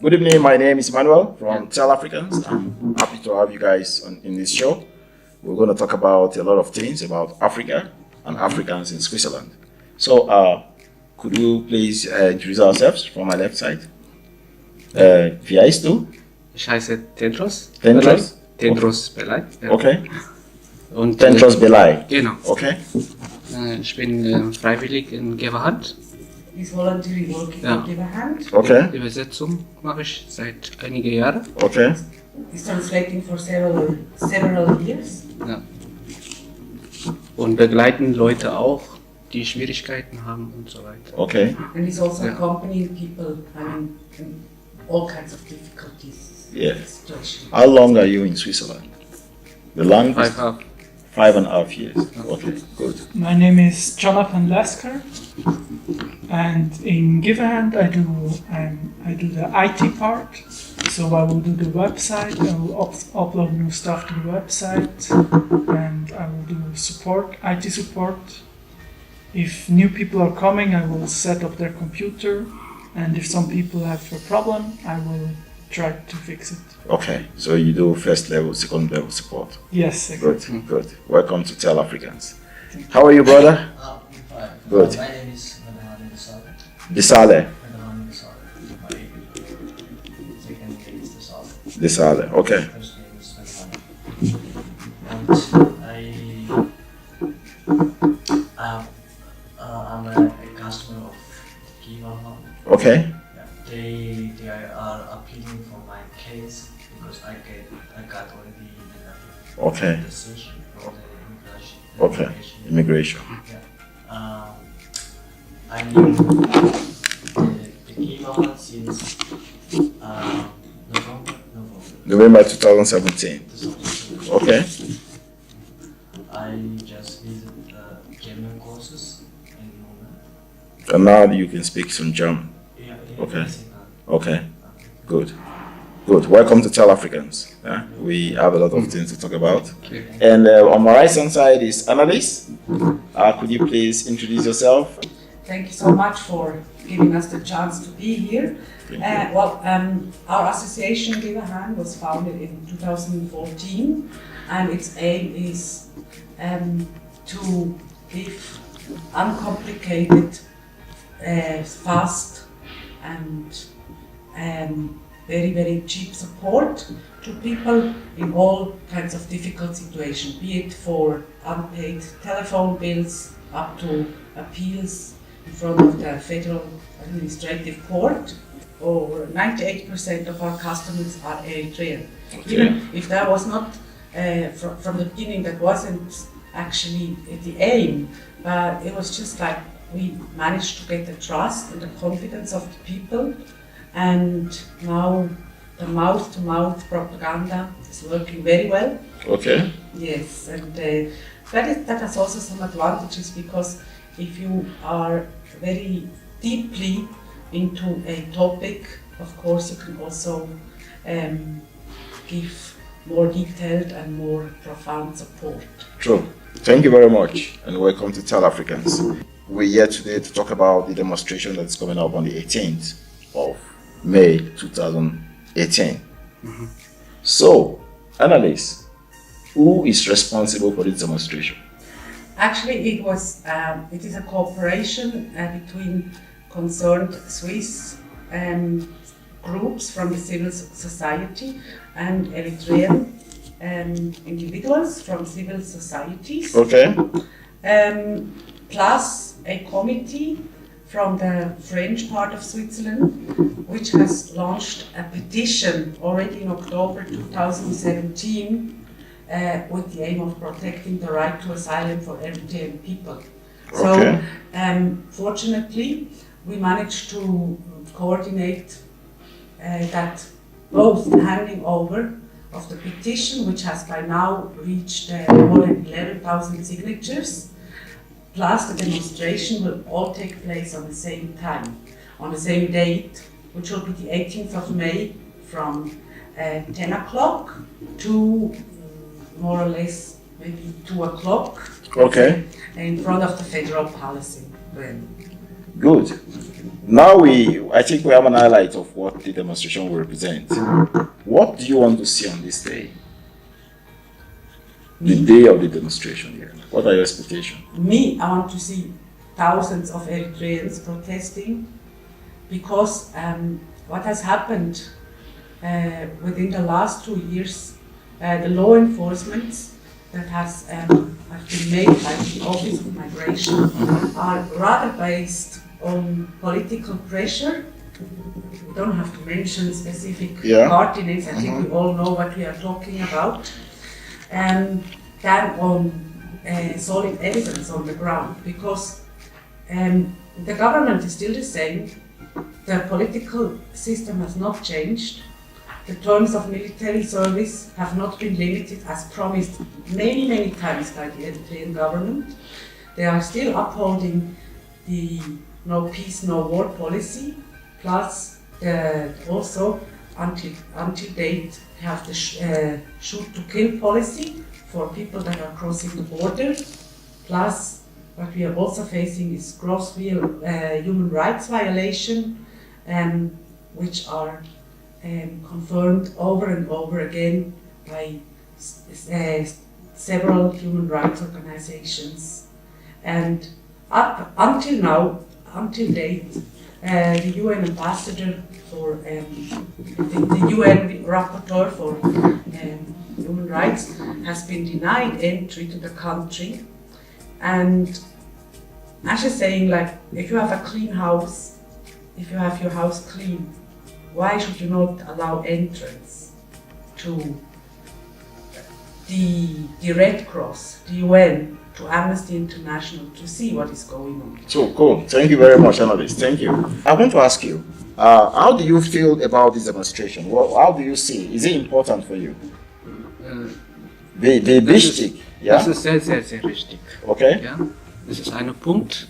Good evening, my name is Manuel from Tell Africans. I'm happy to have you guys in this show. We're going to talk about a lot of things about Africa and Africans in Switzerland. So, could you please introduce ourselves from my left side? Wie heißt du? Ich heiße Tendros. Tendros? Tendros Belay. Ja. Okay. Und, Tendros Belay. Genau. Okay. Ich bin freiwillig in Giveahand. He's voluntary working Ja. at giveahand. Okay. Übersetzung mache ich seit einigen Jahren. Okay. He's translating for several years. Ja. Und begleiten Leute auch, die Schwierigkeiten haben und so weiter. Okay. And he's also Yeah. accompanying people, in all kinds of difficulties. Yeah. Situations. How long are you in Switzerland? The longest? 5.5 years. Okay, good. My name is Jonathan Lasker, and in giveahand I do the IT part. So I will do the website. I will upload new stuff to the website, and I will do support, IT support. If new people are coming, I will set up their computer, and if some people have a problem, I will try to fix it. Okay, so you do first level, second level support. Yes, exactly. Good, good. Welcome to Tell Africans. How are you, brother? I'm fine. Good. My name is Annelies. Bisale. My second name is Djellal. Bisale, okay. First name is I'm a customer of giveahand. Okay, They are appealing for my case because I got already okay, decision from the okay. immigration. Immigration. Yeah. I knew the giveahand since November 2017. Okay, I just visited German courses in the moment. and now you can speak some German. Yeah, Okay. yes, Okay, good. Good. Welcome to Tell Africans. Yeah? We have a lot of things to talk about. Okay. And on my right hand side is Annelies. Could you please introduce yourself? Thank you so much for giving us the chance to be here. Thank you. Our association giveahand was founded in 2014, and its aim is to give uncomplicated, fast, and very, very cheap support to people in all kinds of difficult situations, be it for unpaid telephone bills up to appeals in front of the Federal Administrative Court. Over 98% of our customers are Eritrean. Okay. Even if that was not, from the beginning, that wasn't actually the aim, but it was just like we managed to get the trust and the confidence of the people, and now the mouth-to-mouth propaganda is working very well. Okay. Yes, and that has also some advantages, because if you are very deeply into a topic, of course you can also give more detailed and more profound support. True. Thank you very much, and welcome to Tell Africans. We're here today to talk about the demonstration that's coming up on the 18th of May 2018. So, Annelies, who is responsible for this demonstration? Actually, it is a cooperation between concerned Swiss groups from the civil society and Eritrean individuals from civil societies. Okay. Plus a committee from the French part of Switzerland, which has launched a petition already in October 2017 with the aim of protecting the right to asylum for Eritrean people. Okay. So, fortunately, we managed to coordinate that both the handing over of the petition, which has by now reached more than 11,000 signatures, plus the demonstration will all take place on the same time, on the same date, which will be the 18th of May from 10 o'clock to more or less maybe 2 o'clock. Okay. In front of the Federal Palace in Bern. Good. Now I think we have an highlight of what the demonstration will represent. What do you want to see on this day? The day of the demonstration here. What are your expectations? Me, I want to see thousands of Eritreans protesting because what has happened within the last 2 years, the law enforcement that has been made by the Office of Migration are rather based on political pressure. We don't have to mention specific party names, I think we all know what we are talking about, than on solid evidence on the ground, because the government is still the same, the political system has not changed, the terms of military service have not been limited as promised many times by the Eritrean government. They are still upholding the no peace, no war policy, plus also until date have the shoot to kill policy for people that are crossing the border, plus what we are also facing is gross human rights violation, which are confirmed over and over again by several human rights organizations. And up until now, until date, the UN ambassador for the UN rapporteur for human rights has been denied entry to the country. And Ash is saying, like, if you have a clean house, if you have your house clean, why should you not allow entrance to the Red Cross, the UN, to Amnesty International to see what is going on? So cool. Thank you very much, Annelies. Thank you. I want to ask you, how do you feel about this demonstration? Well, how do you see? Is it important for you? Wichtig, ja? Das ist sehr, sehr, sehr wichtig. Okay. Ja? Das ist ein Punkt,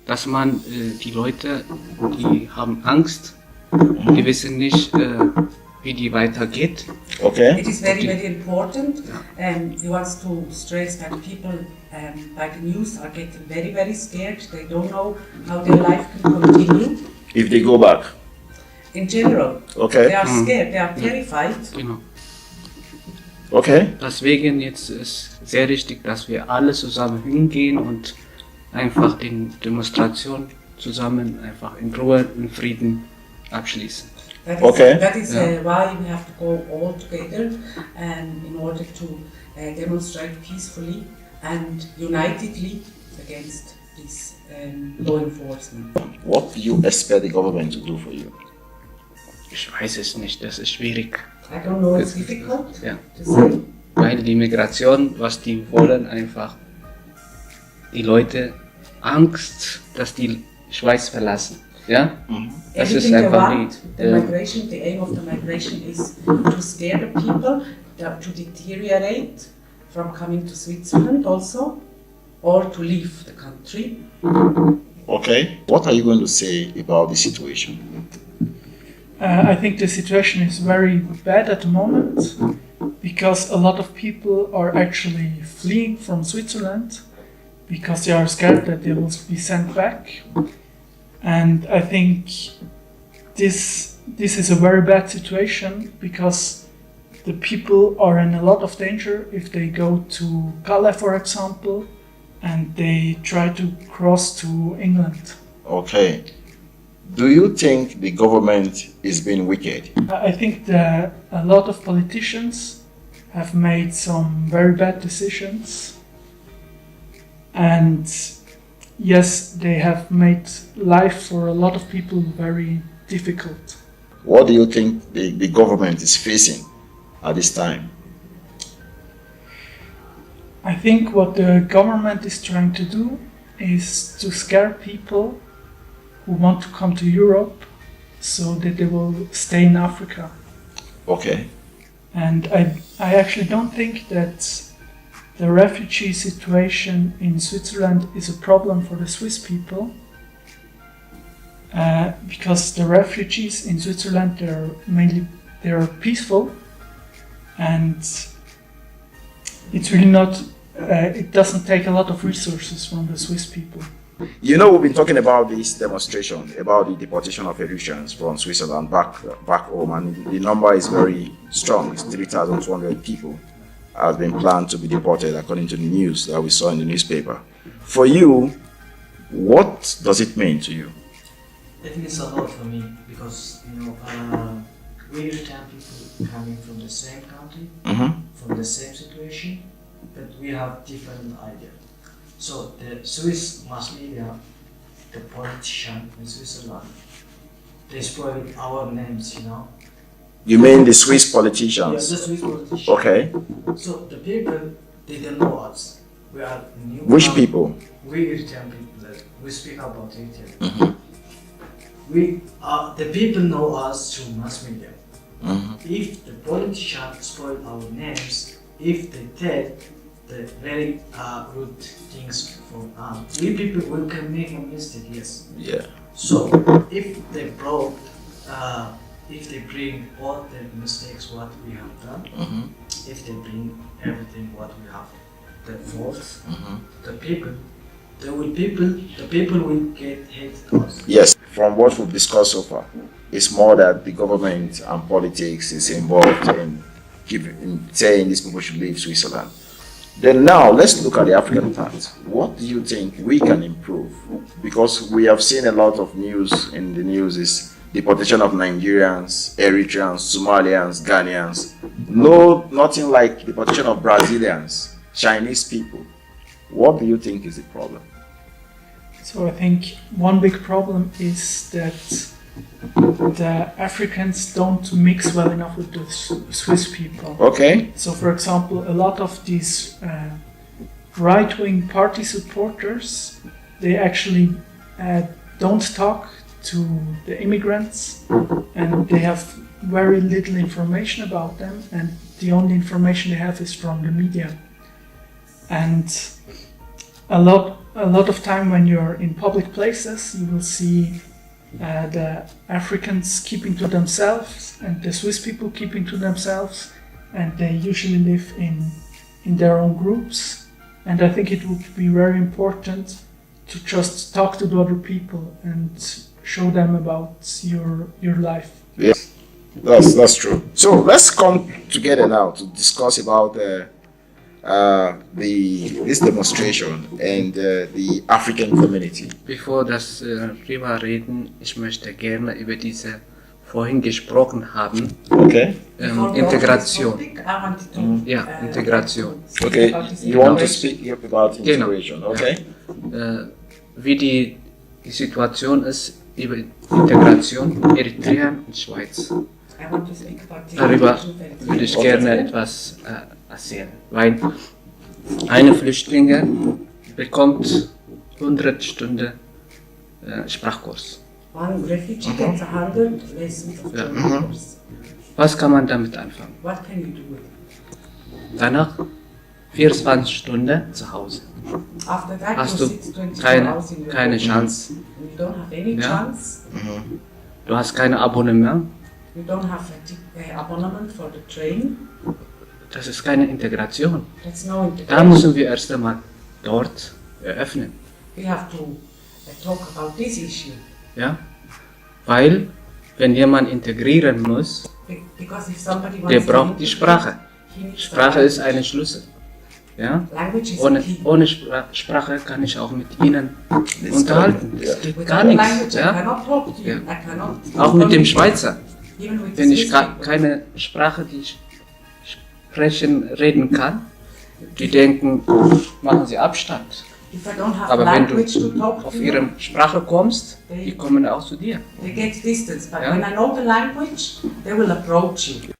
dass man die Leute, die haben Angst, die wissen nicht, wie die weitergeht. Okay. It is very important. He wants to stress that people by the news are getting very scared. They don't know how their life can continue. If they go back. In general. Okay. They are scared, they are terrified. Genau. Okay. Deswegen jetzt ist sehr wichtig, dass wir alle zusammen hingehen und einfach die Demonstration zusammen einfach in Ruhe und Frieden abschließen. That is why we have to go all together in order to demonstrate peacefully and unitedly against this law enforcement. What do you expect the government to do for you? Ich weiß es nicht, das ist schwierig. I don't know, it's difficult to say. Weil die Migration, was die wollen, einfach die Leute Angst, dass die Schweiz verlassen. Ja? Das ist einfach the migration, the aim of the migration is to scare the people, to deteriorate from coming to Switzerland also, or to leave the country. Okay. What are you going to say about the situation? I think the situation is very bad at the moment because a lot of people are actually fleeing from Switzerland because they are scared that they will be sent back. And I think this is a very bad situation because the people are in a lot of danger if they go to Calais, for example, and they try to cross to England. Okay. Do you think the government is being wicked? I think that a lot of politicians have made some very bad decisions, and yes, they have made life for a lot of people very difficult. What do you think the government is facing at this time? I think what the government is trying to do is to scare people who want to come to Europe so that they will stay in Africa. Okay. And I actually don't think that the refugee situation in Switzerland is a problem for the Swiss people, because the refugees in Switzerland, they're peaceful, and it's really not, it doesn't take a lot of resources from the Swiss people. You know, we've been talking about this demonstration, about the deportation of Eritreans from Switzerland back home, and the number is very strong. It's 3,200 people have been planned to be deported according to the news that we saw in the newspaper. For you, what does it mean to you? It means a lot for me because we Eritrean people coming from the same country, from the same situation, but we have different ideas. So the Swiss mass media, the politician in Switzerland, they spoil our names, You mean the Swiss politicians? Yeah, the Swiss politicians. Okay. So the people, they don't know us. We are new. Which people? We Eritrean people. We speak about Eritrean. The people know us through mass media. If the politicians spoil our names, if they tell the very rude things from us, we people we can make a mistake, yes. Yeah. So if they if they bring all the mistakes what we have done, if they bring everything what we have, the faults, the people will get hated us. Yes. From what we've discussed so far, it's more that the government and politics is involved in saying these people should leave Switzerland. Then now let's look at the African part. What do you think we can improve? Because we have seen a lot of news in the news is deportation of Nigerians, Eritreans, Somalians, Ghanaians. No, nothing like deportation of Brazilians, Chinese people. What do you think is the problem? So I think one big problem is that the Africans don't mix well enough with the Swiss people. Okay. So for example, a lot of these right-wing party supporters, they actually don't talk to the immigrants, and they have very little information about them, and the only information they have is from the media. And a lot of time when you're in public places, you will see the Africans keeping to themselves and the Swiss people keeping to themselves, and they usually live in their own groups. And I think it would be very important to just talk to the other people and show them about your life. Yes, that's true. So let's come together now to discuss about this demonstration and the African community. Bevor das drüber reden, ich möchte gerne über diese vorhin gesprochen haben. Okay. Integration. Ja, Integration. Okay, you want to speak about integration, okay? Wie die Situation ist über Integration Eritrean und Schweiz. Darüber würde ich gerne etwas erzählen, weil eine Flüchtlinge bekommt 100 Stunden Sprachkurs. Ja. Was kann man damit anfangen? Danach 24 Stunden zu Hause. Hast du keine Chance. Ja? Du hast kein Abonnement. Das ist keine Integration. Da müssen wir erst einmal dort eröffnen. Ja? Weil, wenn jemand integrieren muss, der braucht die Sprache. Sprache ist ein Schlüssel. Ja? Ohne Sprache kann ich auch mit ihnen unterhalten. Das geht gar nichts. Ja? Ja. Auch mit dem Schweizer. Wenn ich keine Sprache, die ich reden kann, die denken, machen sie Abstand. Aber wenn du auf ihre Sprache kommst, die kommen auch zu dir. They get distance, but when I know the language, they will approach you.